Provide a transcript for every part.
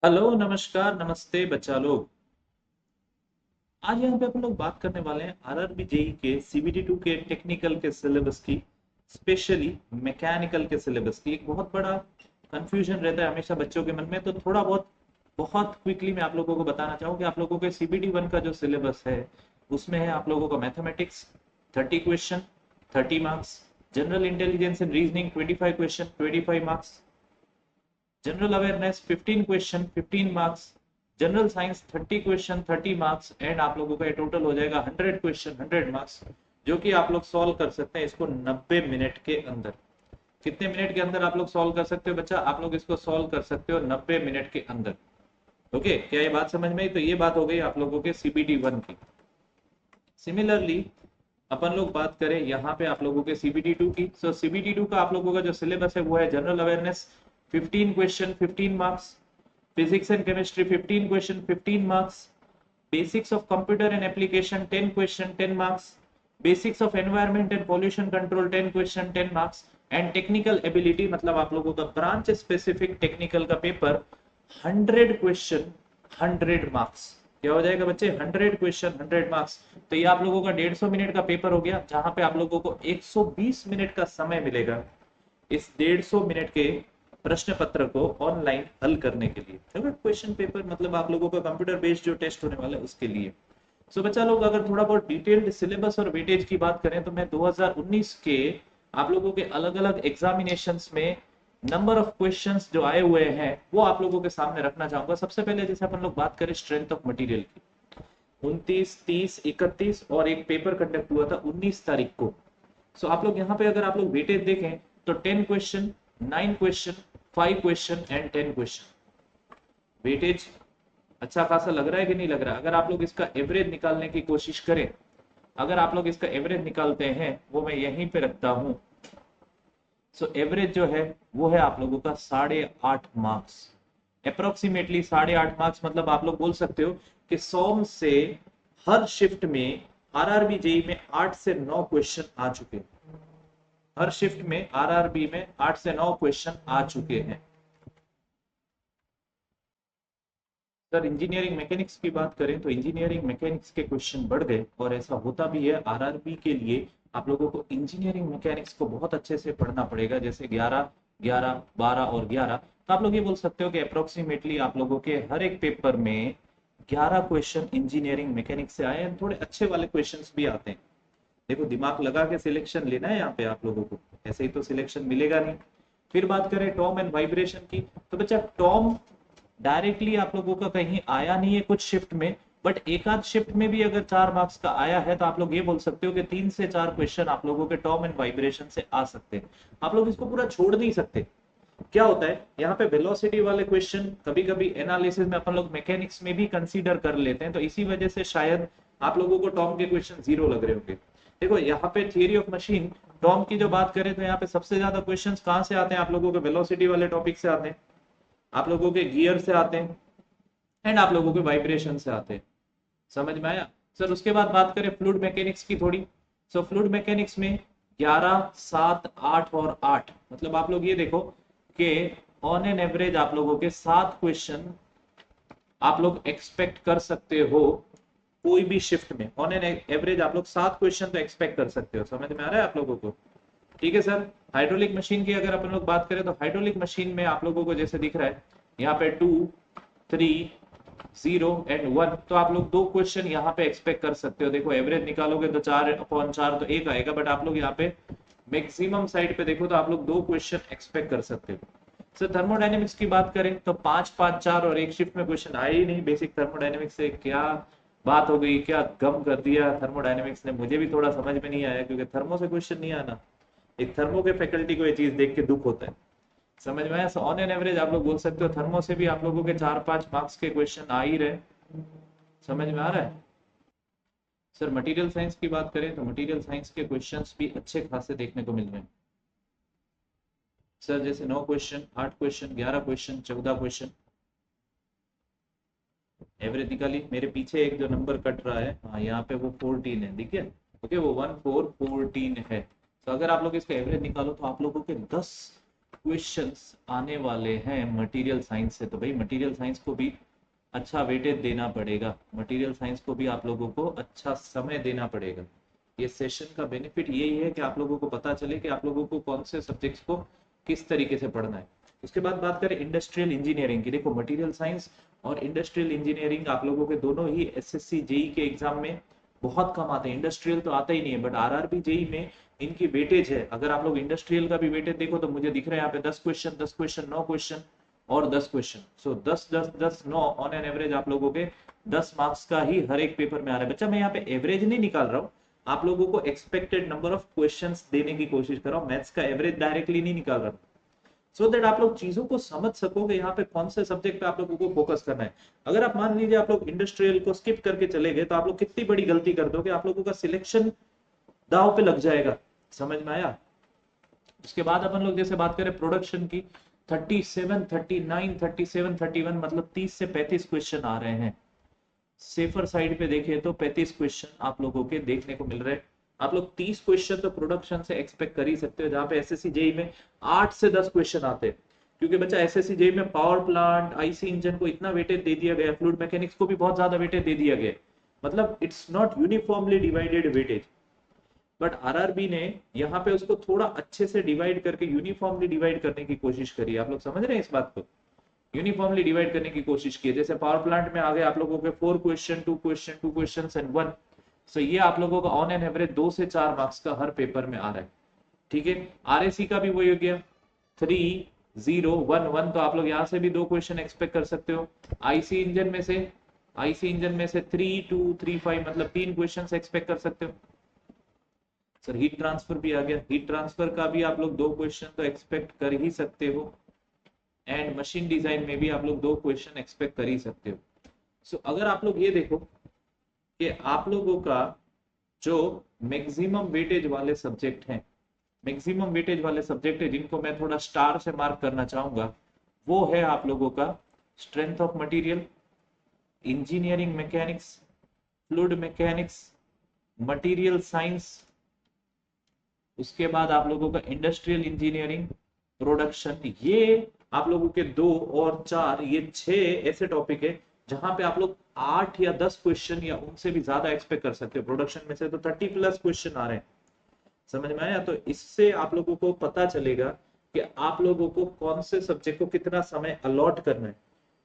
Hello, नमस्कार, नमस्ते बच्चा लोग। आज यहाँ पे अपन लोग बात करने वाले हैं आरआरबी जेई के सीबीटी 2 के टेक्निकल के सिलेबस की, स्पेशली मैकेनिकल के सिलेबस की। एक बहुत बड़ा कंफ्यूजन रहता है हमेशा बच्चों के मन में, तो थोड़ा बहुत बहुत क्विकली मैं आप लोगों को बताना चाहूँ कि आप लोगों के सीबीटी 1 का जो सिलेबस है उसमें है आप लोगों का mathematics 30 question 30 marks, general intelligence and reasoning 25 question 25 marks, general awareness 15 question 15 marks, general science 30 question 30 marks, and आप लोगों का टोटल हो जाएगा 100 क्वेश्चन 100 मार्क्स, जो कि आप लोग सॉल्व कर सकते हैं इसको 90 मिनट के अंदर। कितने मिनट के अंदर आप लोग सॉल्व कर सकते हो बच्चा? आप लोग इसको सॉल्व कर सकते हो 90 मिनट के अंदर। ओके, क्या ये बात समझ में आई? तो ये बात हो गई आप लोगों के सीबीटी 1 की। सिमिलरली अपन लोग बात करें यहाँ पे आप लोगों के सीबीटी 2 की, सो सीबीटी 2 का आप लोगों का जो सिलेबस है वो है general awareness 15 question 15 marks, physics and chemistry 15 question 15 marks, basics of computer and application 10 question 10 marks, basics of environment and pollution control 10 question 10 marks, and technical ability मतलब आप लोगों का ब्रांच स्पेसिफिक टेक्निकल का paper 100 question 100 marks. क्या हो जाएगा बच्चे? 100 question 100 marks. तो ये आप लोगों का 150 मिनट का पेपर हो गया, जहां पे आप लोगों को 120 मिनट का समय मिलेगा इस 150 मिनट के प्रश्न पत्र को ऑनलाइन हल करने के लिए। क्वेश्चन पेपर मतलब आप लोगों का कंप्यूटर बेस्ड जो टेस्ट होने वाला है उसके लिए। सो बच्चा लोग, अगर थोड़ा बहुत डिटेल्ड सिलेबस और वेटेज की बात करें तो मैं 2019 के आप लोगों के अलग अलग एग्जामिनेशंस में नंबर ऑफ क्वेश्चंस जो आए हुए हैं वो आप लोगों के सामने रखना चाहूंगा। सबसे पहले जैसे अपन लोग बात करें स्ट्रेंथ ऑफ मटेरियल की, 29, 30, 31 और एक पेपर कंडक्ट हुआ था 19 तारीख को। सो आप लोग यहाँ पे अगर आप लोग वेटेज देखें तो 10 question 9 question 5 question and 10 question weightage अच्छा खासा लग रहा है कि नहीं लग रहा? अगर आप लोग इसका एवरेज निकालने की कोशिश करें, अगर आप लोग इसका एवरेज निकालते हैं वो मैं यहीं पे रखता हूं। सो एवरेज जो है वो है आप लोगों का 8.5 मार्क्स, अप्रोक्सीमेटली 8.5 मार्क्स। मतलब आप लोग बोल सकते हो कि 100 से हर शिफ्ट में आरआरबी जेई में 8 से 9 क्वेश्चन आ चुके हैं। हर शिफ्ट में आरआरबी में 8 से 9 क्वेश्चन आ चुके हैं। सर इंजीनियरिंग मैकेनिक्स की बात करें तो इंजीनियरिंग मैकेनिक्स के क्वेश्चन बढ़ गए, और ऐसा होता भी है आरआरबी के लिए। आप लोगों को इंजीनियरिंग मैकेनिक्स को बहुत अच्छे से पढ़ना पड़ेगा, जैसे 11, 11, 12 और 11। तो आप लोग ये बोल सकते हो कि अप्रोक्सीमेटली आप लोगों के हर एक पेपर में 11 क्वेश्चन इंजीनियरिंग मैकेनिक्स से आए हैं। थोड़े अच्छे वाले क्वेश्चन भी आते हैं। देखो, दिमाग लगा के सिलेक्शन लेना है यहाँ पे आप लोगों को, ऐसे ही तो सिलेक्शन मिलेगा नहीं। फिर बात करें टॉम एंड वाइब्रेशन की, तो बच्चा टॉम डायरेक्टली आप लोगों का कहीं आया नहीं है कुछ शिफ्ट में, बट एक आध शिफ्ट में भी अगर 4 मार्क्स का आया है तो आप लोग ये बोल सकते हो कि 3 से 4 क्वेश्चन आप लोगों के टॉम एंड वाइब्रेशन से आ सकते हैं। आप लोग इसको पूरा छोड़ नहीं सकते। क्या होता है यहाँ पे वेलोसिटी वाले क्वेश्चन कभी कभी एनालिसिस में अपन लोग मैकेनिक्स में भी कंसीडर कर लेते हैं, तो इसी वजह से शायद आप लोगों को टॉम के क्वेश्चन जीरो लग रहे होंगे। देखो यहाँ पे थियरी ऑफ मशीन टॉम की जो बात करें तो यहाँ पे सबसे ज्यादा क्वेश्चंस कहाँ से आते हैं? आप लोगों के वेलोसिटी वाले टॉपिक से आते हैं, आप लोगों के गियर से आते हैं, एंड आप लोगों के वाइब्रेशन से आते हैं। समझ में आया? सर उसके बाद बात करें फ्लूइड मैकेनिक्स की थोड़ी। सो फ्लूइड मैकेनिक्स में 11, 7, 8 और 8, मतलब आप लोग ये देखो कि ऑन एन एवरेज आप लोगों के 7 क्वेश्चन आप लोग एक्सपेक्ट कर सकते हो कोई भी शिफ्ट में। ऑन एन एवरेज आप लोग 7 क्वेश्चन तो एक्सपेक्ट कर सकते हो। समझ में आ रहा है आप लोगों को? ठीक है सर। हाइड्रोलिक मशीन की अगर अपन लोग बात करें तो हाइड्रोलिक मशीन में आप लोगों को जैसे दिख रहा है यहाँ पे 2, 3, 0 एंड 1, तो आप लोग 2 क्वेश्चन यहाँ पे एक्सपेक्ट कर सकते हो। देखो एवरेज निकालोगे तो 4/4 तो एक आएगा, बट आप लोग यहाँ पे मैक्सिमम साइड पे देखो तो आप लोग 2 क्वेश्चन एक्सपेक्ट कर सकते हो। सर थर्मोडाइनमिक्स की बात करें तो 5, 5, 4 और एक शिफ्ट में क्वेश्चन आए ही नहीं। बेसिक थर्मोडाइनमिक्स से क्या बात हो गई, क्या गम कर दिया थर्मोडाइनमिक्स ने, मुझे भी थोड़ा समझ में नहीं आया, क्योंकि थर्मो से क्वेश्चन नहीं आना, एक थर्मो के फैकल्टी को ये चीज देख के दुख होता है। समझ में आया? ऑन एन एवरेज आप लोग बोल सकते हो थर्मो से भी आप लोगों के 4-5 मार्क्स के क्वेश्चन आ ही रहे। समझ में आ रहा है? सर मटेरियल साइंस की बात करें तो मटेरियल साइंस के क्वेश्चंस भी अच्छे खासे देखने को मिल रहे हैं। सर जैसे 9 question 8 question 11 question 14 question average निकाली। मेरे पीछे एक जो नंबर कट रहा है, हाँ यहाँ पे वो 14 है, ठीक है। ओके, वो 1414 है। तो अगर आप लोग इसका एवरेज निकालो तो आप लोगों के 10 क्वेश्चंस आने वाले हैं मटेरियल साइंस से, तो भाई मटेरियल साइंस को भी अच्छा वेटेज देना पड़ेगा, मटेरियल साइंस को भी आप लोगों को अच्छा समय देना पड़ेगा। ये सेशन का बेनिफिट यही है कि आप लोगों को पता चले कि आप लोगों को कौन से सब्जेक्ट्स को किस तरीके से पढ़ना है। उसके बाद बात करें इंडस्ट्रियल इंजीनियरिंग की, देखो मटेरियल साइंस और इंडस्ट्रियल इंजीनियरिंग आप लोगों के दोनों ही एसएससी जेई के एग्जाम में बहुत कम आते हैं। इंडस्ट्रियल तो आता ही नहीं है, बट आरआरबी जेई में इनकी वेटेज है। अगर आप लोग इंडस्ट्रियल का भी वेटेज देखो तो मुझे दिख रहा है यहाँ पे 10 क्वेश्चन 10 क्वेश्चन 9 क्वेश्चन और 10 question, so 10 10 10 9 on an average आप लोगों के 10 मार्क्स का ही हर एक पेपर में आ रहा है। बच्चा मैं यहाँ पे एवरेज नहीं निकाल रहा हूँ, आप लोगों को एक्सपेक्टेड नंबर ऑफ क्वेश्चंस देने की कोशिश कर रहा हूँ, मैथ्स का एवरेज डायरेक्टली नहीं निकाल रहा हूँ, सो दैट आप लोग चीजों को समझ सकोगे यहाँ पे कौन से सब्जेक्ट पे आप लोगों को फोकस करना है। अगर आप मान लीजिए आप लोग इंडस्ट्रियल को स्किप करके चले गए तो आप लोग कितनी बड़ी गलती कर दोगे, आप लोगों का सिलेक्शन दाव पे लग जाएगा। समझ में आया? उसके बाद अपन लोग जैसे बात करें प्रोडक्शन की, 37 39 37 31 मतलब 30 से 35 क्वेश्चन आ रहे हैं। सेफर साइड पे देखें तो 35 क्वेश्चन आप लोगों के देखने को मिल रहे हैं। आप लोग 30 क्वेश्चन तो प्रोडक्शन से एक्सपेक्ट कर ही सकते हो, जहां पे एसएससी जेई में 8 से 10 क्वेश्चन आते हैं। क्योंकि बच्चा एसएससी जेई में पावर प्लांट आईसी इंजन को इतना वेटेज दे दिया गया, फ्लूइड मैकेनिक्स को भी बहुत ज्यादा वेटेज दे दिया गया, मतलब it's not uniformly divided weightage, but RRB ने यहाँ पे उसको थोड़ा अच्छे से डिवाइड करके यूनिफॉर्मली डिवाइड करने की कोशिश करी है। आप लोग समझ रहे हैं इस बात को? यूनिफॉर्मली डिवाइड करने की कोशिश की है। जैसे पावर प्लांट में आ गए आप लोगों के 4 क्वेश्चन 2 क्वेश्चन 2 क्वेश्चन एंड 1, सो ये आप लोगों का ऑन एन एवरेज 2 से 4 मार्क्स का हर पेपर में आ रहा है। ठीक है, आरएसी का भी वही हो गया 3 0 1 1, तो आप लोग यहाँ से भी 2 क्वेश्चन एक्सपेक्ट कर सकते हो। आईसी इंजन में से 3 2 3 5 मतलब 3 क्वेश्चन एक्सपेक्ट कर सकते हो। सर हीट ट्रांसफर भी आ गया, हीट ट्रांसफर का भी आप लोग 2 क्वेश्चन तो एक्सपेक्ट कर ही सकते हो, एंड मशीन डिजाइन में भी आप लोग 2 क्वेश्चन एक्सपेक्ट कर ही सकते हो। सो अगर आप लोग ये देखो कि आप लोगों का जो मैक्सिमम वेटेज वाले सब्जेक्ट हैं, मैक्सिमम वेटेज वाले सब्जेक्ट है जिनको मैं थोड़ा स्टार से मार्क करना चाहूंगा, वो है आप लोगों का strength of material, engineering mechanics, fluid mechanics, material science, उसके बाद आप लोगों का इंडस्ट्रियल इंजीनियरिंग, प्रोडक्शन। ये आप लोगों के 2 और 4 ये 6 ऐसे टॉपिक है जहां पे आप लोग 8 या 10 क्वेश्चन या उनसे भी ज्यादा एक्सपेक्ट कर सकते हो। प्रोडक्शन में से तो 30 प्लस क्वेश्चन आ रहे हैं। समझ में आया? तो इससे आप लोगों को पता चलेगा कि आप लोगों को कौन से सब्जेक्ट को कितना समय अलॉट करना है,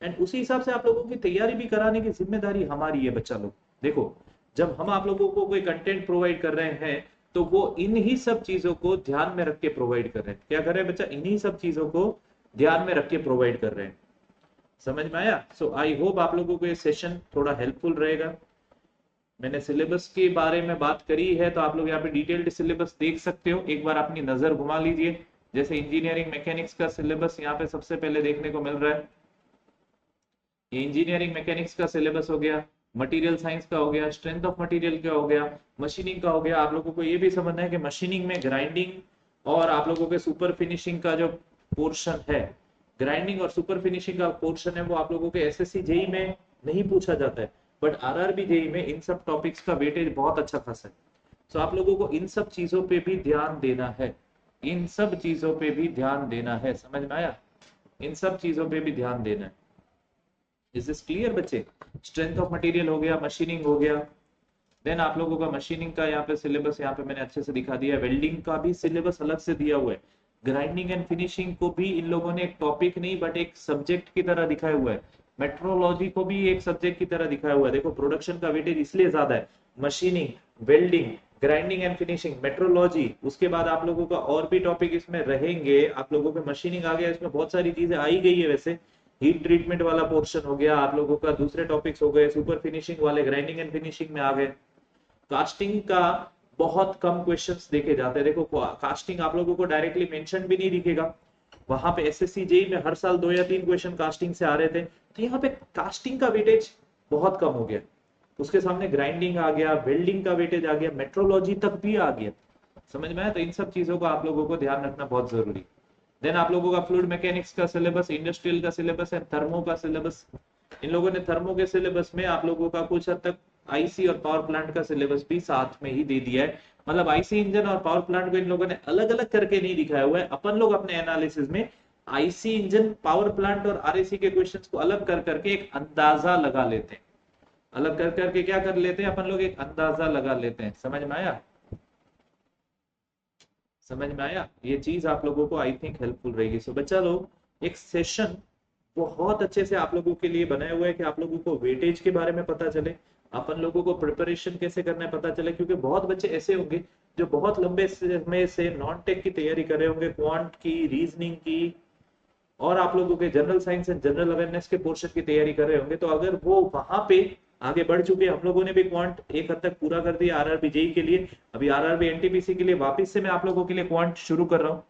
एंड उसी हिसाब से आप लोगों की तैयारी भी कराने की जिम्मेदारी हमारी है। बच्चा लोग देखो, जब हम आप लोगों को कोई कंटेंट प्रोवाइड कर रहे हैं तो वो इन ही सब चीजों को ध्यान में रख के प्रोवाइड कर रहे हैं। क्या कर रहे हैं बच्चा? इन्हीं सब चीजों को ध्यान में रख के प्रोवाइड कर रहे हैं। समझ में आया? सो आई होप आप लोगों को ये सेशन थोड़ा हेल्पफुल रहेगा। मैंने सिलेबस के बारे में बात करी है, तो आप लोग यहाँ पे डिटेल्ड सिलेबस देख सकते हो, एक बार अपनी नजर घुमा लीजिए। जैसे इंजीनियरिंग मैकेनिक्स का सिलेबस यहाँ पे सबसे पहले देखने को मिल रहा है। ये इंजीनियरिंग मैकेनिक्स का सिलेबस हो गया, मटेरियल साइंस का हो गया, स्ट्रेंथ ऑफ मटेरियल का हो गया, मशीनिंग का हो गया। आप लोगों को ये भी समझना है कि मशीनिंग में ग्राइंडिंग और आप लोगों के सुपर फिनिशिंग का जो पोर्शन है, ग्राइंडिंग और सुपर फिनिशिंग का पोर्शन है, वो आप लोगों के एसएससी जेई में नहीं पूछा जाता है, बट आरआरबी जेई में इन सब टॉपिक्स का वेटेज बहुत अच्छा खासा है। सो आप लोगों को इन सब चीजों पे भी ध्यान देना है, इन सब चीजों पे भी ध्यान देना है। समझ में आया? इन सब चीजों पे भी ध्यान देना है। इज दिस क्लियर बच्चे? स्ट्रेंथ ऑफ मटेरियल हो गया, मशीनिंग हो गया, देन आप लोगों का मशीनिंग का यहाँ पे सिलेबस यहाँ पे मैंने अच्छे से दिखा दिया है। वेल्डिंग का भी सिलेबस अलग से दिया हुआ है। ग्राइंडिंग एंड फिनिशिंग को भी इन लोगों ने एक टॉपिक नहीं बट एक सब्जेक्ट की तरह दिखाया हुआ है। मेट्रोलॉजी को भी एक सब्जेक्ट की तरह दिखाया हुआ है। देखो प्रोडक्शन का वेटेज इसलिए ज्यादा है, machining, welding, grinding and finishing, metrology, उसके बाद आप लोगों का और भी टॉपिक इसमें रहेंगे। आप लोगों के मशीनिंग आ गया, इसमें बहुत सारी चीजें आई गई है वैसे, हीट ट्रीटमेंट वाला पोर्शन हो गया आप लोगों का, दूसरे टॉपिक्स हो गए, सुपर फिनिशिंग वाले ग्राइंडिंग एंड फिनिशिंग में आ गए। कास्टिंग का बहुत कम क्वेश्चंस देखे जाते हैं। देखो कास्टिंग आप लोगों को डायरेक्टली मेंशन भी नहीं दिखेगा, वहां पे एसएससी जेई में हर साल 2 या 3 क्वेश्चन कास्टिंग से आ रहे थे, तो यहाँ पे कास्टिंग का वेटेज बहुत कम हो गया। उसके सामने ग्राइंडिंग आ गया, वेल्डिंग का वेटेज आ गया, मेट्रोलॉजी तक भी आ गया। समझ में आया? तो इन सब चीजों को आप लोगों को ध्यान रखना बहुत जरूरी। देन आप लोगों का फ्लूइड मैकेनिक्स का सिलेबस, इंडस्ट्रियल का सिलेबस है, थर्मो का सिलेबस। इन लोगों ने थर्मो के सिलेबस में आप लोगों का कुछ हद तक आईसी और पावर प्लांट का सिलेबस भी साथ में ही दे दिया है, मतलब आईसी इंजन और पावर प्लांट को इन लोगों ने अलग अलग करके नहीं दिखाया हुआ है। अपन लोग अपने एनालिसिस में आईसी इंजन, पावर प्लांट और आरएसी के क्वेश्चंस को अलग कर करके एक अंदाजा लगा लेते हैं। अलग कर करके क्या कर लेते हैं अपन लोग, एक अंदाजा लगा लेते हैं। समझ में आया? समझ में आया? ये चीज आप लोगों को आई थिंक हेल्पफुल रहेगी। सो बच्चा लोग, एक सेशन बहुत अच्छे से आप लोगों के लिए बनाया हुआ है कि आप लोगों को वेटेज के बारे में पता चले, अपन लोगों को प्रिपरेशन कैसे करना है पता चले। क्योंकि बहुत बच्चे ऐसे होंगे जो बहुत लंबे समय से नॉन टेक की तैयारी कर रहे होंगे, क्वांट की, रीजनिंग की, और आप लोगों के general science and general awareness के पोर्शन की तैयारी कर रहे होंगे। तो अगर वो वहां पे आगे बढ़ चुके, हम लोगों ने भी क्वांट एक हद तक पूरा कर दिया आरआरबी जेई के लिए, अभी आरआरबी एनटीपीसी के लिए वापस से मैं आप लोगों के लिए क्वांट शुरू कर रहा हूँ।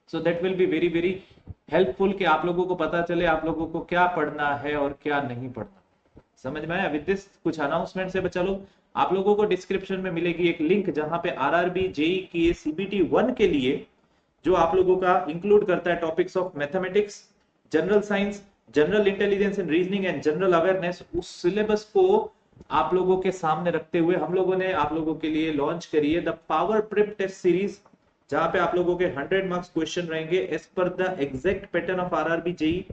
So that will be very very helpful कि आप लोगों को पता चले आप लोगों को क्या पढ़ना है और क्या नहीं पढ़ना। समझ में आया? विद दिस कुछ अनाउंसमेंट से बच्चा लोग, आप लोगों को डिस्क्रिप्शन में मिलेगी एक लिंक जहां पे आरआरबी जेई की सीबीटी 1 के लिए जो आप लोगों का इंक्लूड करता है topics of mathematics, general science, general intelligence and reasoning and general awareness, उस सिलेबस को आप लोगों के सामने रखते हुए हम लोगों ने आप लोगों के लिए लॉन्च करी है the power prep test series, जहां पे आप लोगों के 100 मार्क्स क्वेश्चन रहेंगे as per the exact pattern of RRB JE.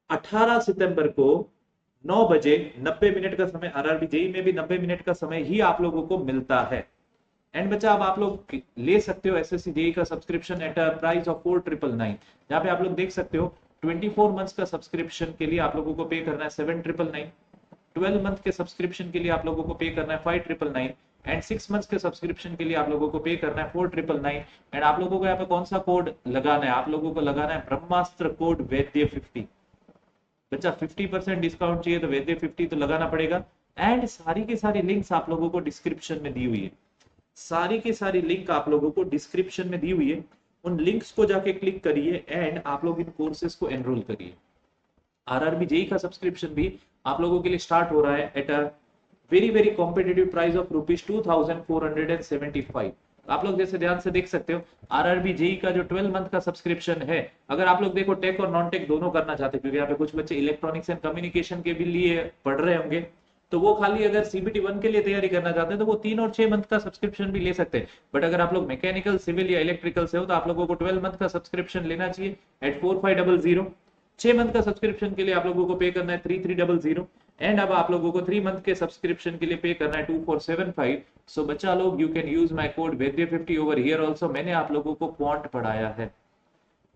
18 सितंबर को 9 बजे 90 मिनट का समय, आरआरबी जेई में भी 90 मिनट का समय ही आप लोगों को मिलता है। एंड बच्चा, अब आप लोग ले सकते हो एसएससी जेई का subscription at a price of 4999, जहां पे आप लोग देख सकते हो 24 मंथ्स का सब्सक्रिप्शन के लिए आप लोगों को पे करना है 7999, 12 मंथ के सब्सक्रिप्शन के लिए आप लोगों को पे करना है 5999, एंड 6 मंथ्स के सब्सक्रिप्शन के लिए आप लोगों को पे करना है 4999। एंड आप लोगों को यहाँ पे कौन सा कोड लगाना है? आप लोगों को लगाना है ब्रह्मास्त्र कोड वैद्य 50। बच्चा 50% डिस्काउंट चाहिए तो वैद्य 50 तो लगाना पड़ेगा। एंड सारी की सारी लिंक्स आप लोगों को डिस्क्रिप्शन में दी हुई है, सारी की सारी लिंक आप लोगों को डिस्क्रिप्शन में दी हुई है। उन लिंक्स को जाके क्लिक करिए एंड आप लोग इन कोर्सेज को एनरोल करिए। आरआरबी जेई का सब्सक्रिप्शन भी आप लोगों के लिए स्टार्ट हो रहा है at a very very competitive price of ₹2475। आप लोग जैसे ध्यान से देख सकते हो, आरआरबी जेई का जो 12 मंथ का सब्सक्रिप्शन है, अगर आप लोग देखो टेक और नॉन टेक दोनों करना चाहते हैं, क्योंकि यहाँ पे कुछ बच्चे इलेक्ट्रॉनिक्स एंड कम्युनिकेशन के भी लिए पढ़ रहे होंगे, तो वो खाली अगर सीबीटी 1 के लिए तैयारी करना चाहते हैं तो वो 3 और 6 मंथ का सब्सक्रिप्शन भी ले सकते हैं। बट अगर आप लोग मैकेनिकल, सिविल या इलेक्ट्रिकल से हो तो आप लोगों को 12 मंथ का सब्सक्रिप्शन लेना चाहिए एट 4500। 6 मंथ का सब्सक्रिप्शन के लिए आप लोगों को पे करना है 3300, एंड अब आप लोगों को 3 मंथ के सब्सक्रिप्शन के लिए पे करना है 2475। सो बच्चा लोग, you can use my code Vaidya 50 over here also. मैंने आप लोगों को क्वांट पढ़ाया है।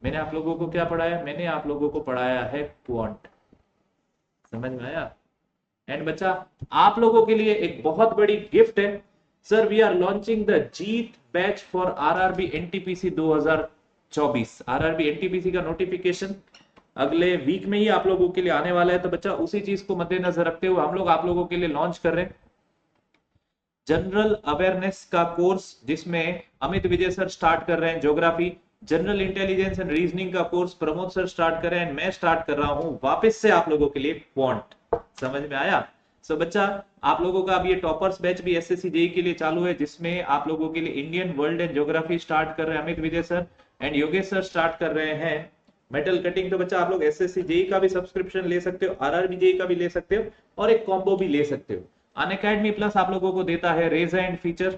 मैंने आप लोगों को क्या पढ़ाया? मैंने आप लोगों को पढ़ाया है क्वांट। समझ में आया? एंड बच्चा, आप लोगों के लिए एक बहुत बड़ी गिफ्ट है। Sir, we are launching the Jeet batch for RRB NTPC 2024। RRB NTPC का नोटिफिकेशन अगले वीक में ही आप लोगों के लिए आने वाला है। तो बच्चा, उसी चीज को मद्देनजर रखते हुए हम लोग आप लोगों के लिए लॉन्च कर रहे हैं जनरल अवेयरनेस का कोर्स, जिसमें अमित विजय सर स्टार्ट कर रहे हैं geography, general intelligence and reasoning का कोर्स प्रमोद सर स्टार्ट कर रहे हैं, मैं स्टार्ट कर रहा हूं वापस से आप लोगों के लिए क्वांट। समझ में आया? सो बच्चा, आप लोगों का अब ये टॉपर्स बैच भी एसएससी जेई के लिए चालू है, जिसमें आप लोगों के लिए Indian, world and geography start कर रहे हैं Amit Vijay sir, and Yogesh sir start कर रहे हैं मेटल कटिंग। तो बच्चा, आप लोग एसएससी जेई का भी सब्सक्रिप्शन ले सकते हो, आरआरबी जेई का भी ले सकते हो, और एक कॉम्बो भी ले सकते हो। अनअकैडमी प्लस आप लोगों को देता है raise hand feature,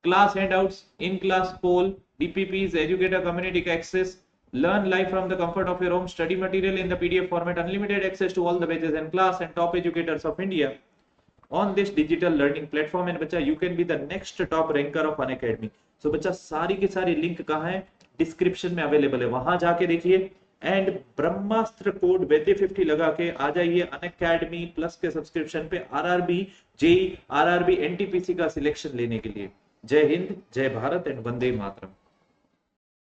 class handouts, in class poll, DPPs, educator community का access, learn live from the comfort of your home, study material in the PDF format, unlimited access to all the pages and class and top educators of India on this digital learning platform। and बच्चा, you can be the next top ranker of Unacademy। so बच्चा, सारी की सारी link कहाँ है? Description में available है, वहां जाके देखिए एंड ब्रह्मास्त्र कोड वैद्य 50 लगा के आ जाइए अनअकैडमी प्लस के सब्सक्रिप्शन पे आरआरबी जेई, आरआरबी एनटीपीसी का सिलेक्शन लेने के लिए। जय हिंद, जय भारत एंड वंदे मातरम।